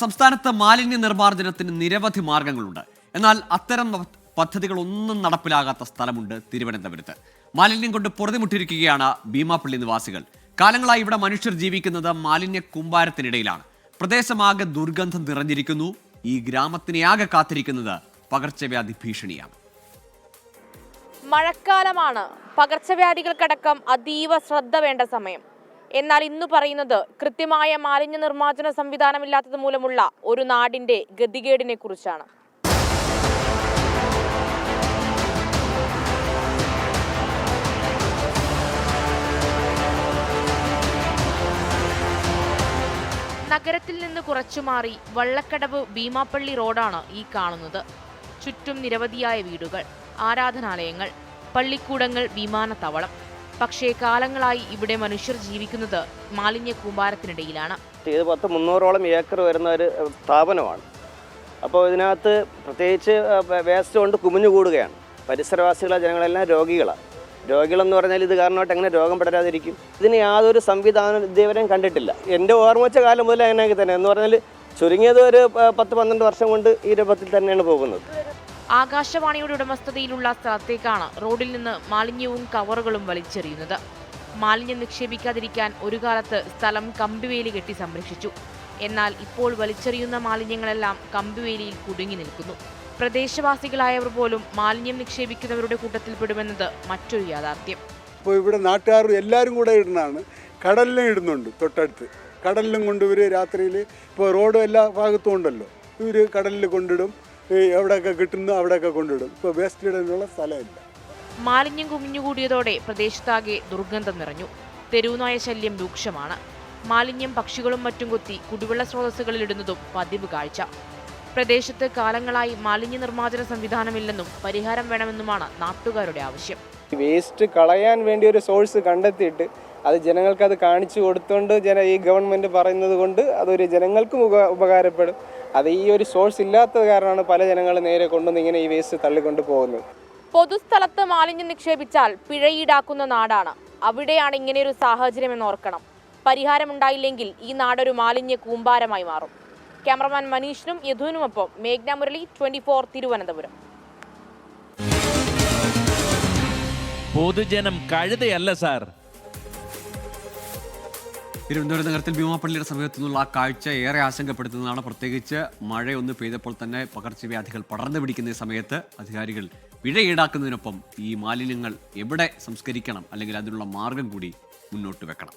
സംസ്ഥാനത്ത് മാലിന്യ നിർമ്മാർജ്ജനത്തിന് നിരവധി മാർഗങ്ങളുണ്ട്. എന്നാൽ അത്തരം പദ്ധതികളൊന്നും നടപ്പിലാകാത്ത സ്ഥലമുണ്ട് തിരുവനന്തപുരത്ത്. മാലിന്യം കൊണ്ട് പൊറുതിമുട്ടിയിരിക്കുകയാണ് ഭീമാപ്പള്ളി നിവാസികൾ. കാലങ്ങളായി ഇവിടെ മനുഷ്യർ ജീവിക്കുന്നത് മാലിന്യ കൂമ്പാരത്തിനിടയിലാണ്. പ്രദേശമാകെ ദുർഗന്ധം നിറഞ്ഞിരിക്കുന്നു. ഈ ഗ്രാമത്തിനെയാകെ കാത്തിരിക്കുന്നത് പകർച്ചവ്യാധി ഭീഷണിയാണ്. മഴക്കാലമാണ്. പകർച്ചവ്യാധികൾക്കടക്കം അതീവ ശ്രദ്ധ വേണ്ട സമയം. എന്നാൽ ഇന്ന് പറയുന്നത് കൃത്യമായ മാലിന്യ നിർമ്മാർജ്ജന സംവിധാനമില്ലാത്തത് മൂലമുള്ള ഒരു നാടിന്റെ ഗതികേടിനെ കുറിച്ചാണ്. നഗരത്തിൽ നിന്ന് കുറച്ചു മാറി വള്ളക്കടവ് ഭീമാപ്പള്ളി റോഡാണ് ഈ കാണുന്നത്. ചുറ്റും നിരവധിയായ വീടുകൾ, ആരാധനാലയങ്ങൾ, പള്ളിക്കൂടങ്ങൾ, വിമാനത്താവളം. പക്ഷേ കാലങ്ങളായി ഇവിടെ മനുഷ്യർ ജീവിക്കുന്നത് മാലിന്യ കൂമ്പാരത്തിനിടയിലാണ്. ഇത് 300-ഓളം ഏക്കർ വരുന്ന ഒരു സ്ഥാപനമാണ്. അപ്പോൾ ഇതിനകത്ത് പ്രത്യേകിച്ച് വേസ്റ്റ് കൊണ്ട് കുമിഞ്ഞുകൂടുകയാണ്. പരിസരവാസികളെ ജനങ്ങളെല്ലാം രോഗികളാണ്. രോഗികളെന്ന് പറഞ്ഞാൽ ഇത് കാരണമായിട്ട് എങ്ങനെ രോഗം പടരാതിരിക്കും? ഇതിന് യാതൊരു സംവിധാനം ഇതേവരെയും കണ്ടിട്ടില്ല. എൻ്റെ ഓർമ്മ വെച്ച കാലം മുതൽ അങ്ങനെയൊക്കെ തന്നെ. എന്ന് പറഞ്ഞാൽ ചുരുങ്ങിയത് ഒരു 10-12 വർഷം കൊണ്ട് ഈ രൂപത്തിൽ തന്നെയാണ് പോകുന്നത്. ആകാശവാണിയുടെ ഉടമസ്ഥതയിലുള്ള സ്ഥലത്തേക്കാണ് റോഡിൽ നിന്ന് മാലിന്യവും കവറുകളും വലിച്ചെറിയുന്നത്. മാലിന്യം നിക്ഷേപിക്കാതിരിക്കാൻ ഒരു കാലത്ത് സ്ഥലം കമ്പിവേലി കെട്ടി സംരക്ഷിച്ചു. എന്നാൽ ഇപ്പോൾ വലിച്ചെറിയുന്ന മാലിന്യങ്ങളെല്ലാം കമ്പിവേലിയിൽ കുടുങ്ങി നിൽക്കുന്നു. പ്രദേശവാസികളായവർ പോലും മാലിന്യം നിക്ഷേപിക്കുന്നവരുടെ കൂട്ടത്തിൽപ്പെടുമെന്നത് മറ്റൊരു യാഥാർത്ഥ്യം. ഇപ്പോൾ ഇവിടെ നാട്ടുകാർ എല്ലാവരും കൂടെ ഇടുന്നതാണ്. കടലിലും ഇടുന്നുണ്ട്. തൊട്ടടുത്ത് കടലിലും കൊണ്ടുവർ രാത്രിയിൽ ഇപ്പോൾ റോഡ് എല്ലാ ഭാഗത്തും ഉണ്ടല്ലോ, ഇവർ കടലിൽ കൊണ്ടിടും. എവിടെയൊക്കെ കിട്ടുന്നു അവിടെയൊക്കെ കൊണ്ടിടും. ഇപ്പോൾ വേസ്റ്റ് ഇടാനുള്ള സ്ഥലമില്ല. മാലിന്യം കുമിഞ്ഞുകൂടിയതോടെ പ്രദേശത്താകെ ദുർഗന്ധം നിറഞ്ഞു. തെരുവുനായ ശല്യം രൂക്ഷമാണ്. മാലിന്യം പക്ഷികളും മറ്റും കൊത്തി കുടിവെള്ള സ്രോതസ്സുകളിൽ ഇടുന്നതും പതിവ് കാഴ്ച. പ്രദേശത്ത് കാലങ്ങളായി മാലിന്യ നിർമ്മാർജ്ജന സംവിധാനമില്ലെന്നും പരിഹാരം വേണമെന്നുമാണ് നാട്ടുകാരുടെ ആവശ്യം. വേസ്റ്റ് കളയാൻ വേണ്ടി ഒരു സോഴ്സ് കണ്ടെത്തിയിട്ട് അത് ജനങ്ങൾക്ക് അത് കാണിച്ചു കൊടുത്തുകൊണ്ട് ഈ ഗവൺമെൻറ് പറയുന്നത് കൊണ്ട് അതൊരു ജനങ്ങൾക്കും ഉപകാരപ്പെടും. അത് ഈ ഒരു സോഴ്സ് ഇല്ലാത്തത് കാരണമാണ് പല ജനങ്ങൾ നേരെ കൊണ്ടുവന്ന് ഇങ്ങനെ ഈ വേസ്റ്റ് തള്ളിക്കൊണ്ട് പോകുന്നത്. പൊതുസ്ഥലത്ത് മാലിന്യം നിക്ഷേപിച്ചാൽ പിഴ ഈടാക്കുന്ന നാടാണ്. അവിടെയാണ് ഇങ്ങനെയൊരു സാഹചര്യം എന്ന് ഓർക്കണം. പരിഹാരമുണ്ടായില്ലെങ്കിൽ ഈ നാടൊരു മാലിന്യ കൂമ്പാരമായി മാറും. ക്യാമറമാൻ മനീഷിനും യദുവിനുമൊപ്പം മേഘ്ന മുരളി, 24 തിരുവനന്തപുരം. പൊതുജനം കഴുതയല്ല സാർ. തിരുവനന്തപുരം നഗരത്തിൽ ഭീമാപ്പള്ളിയുടെ സമീപത്തു നിന്നുള്ള ആ കാഴ്ച ഏറെ ആശങ്കപ്പെടുത്തുന്നതാണ്. പ്രത്യേകിച്ച് മഴയൊന്ന് പെയ്തപ്പോൾ തന്നെ പകർച്ചവ്യാധികൾ പടർന്നു പിടിക്കുന്ന സമയത്ത് അധികാരികൾ പിഴ ഈടാക്കുന്നതിനൊപ്പം ഈ മാലിന്യങ്ങൾ എവിടെ സംസ്കരിക്കണം അല്ലെങ്കിൽ അതിനുള്ള മാർഗം കൂടി മുന്നോട്ട് വെക്കണം.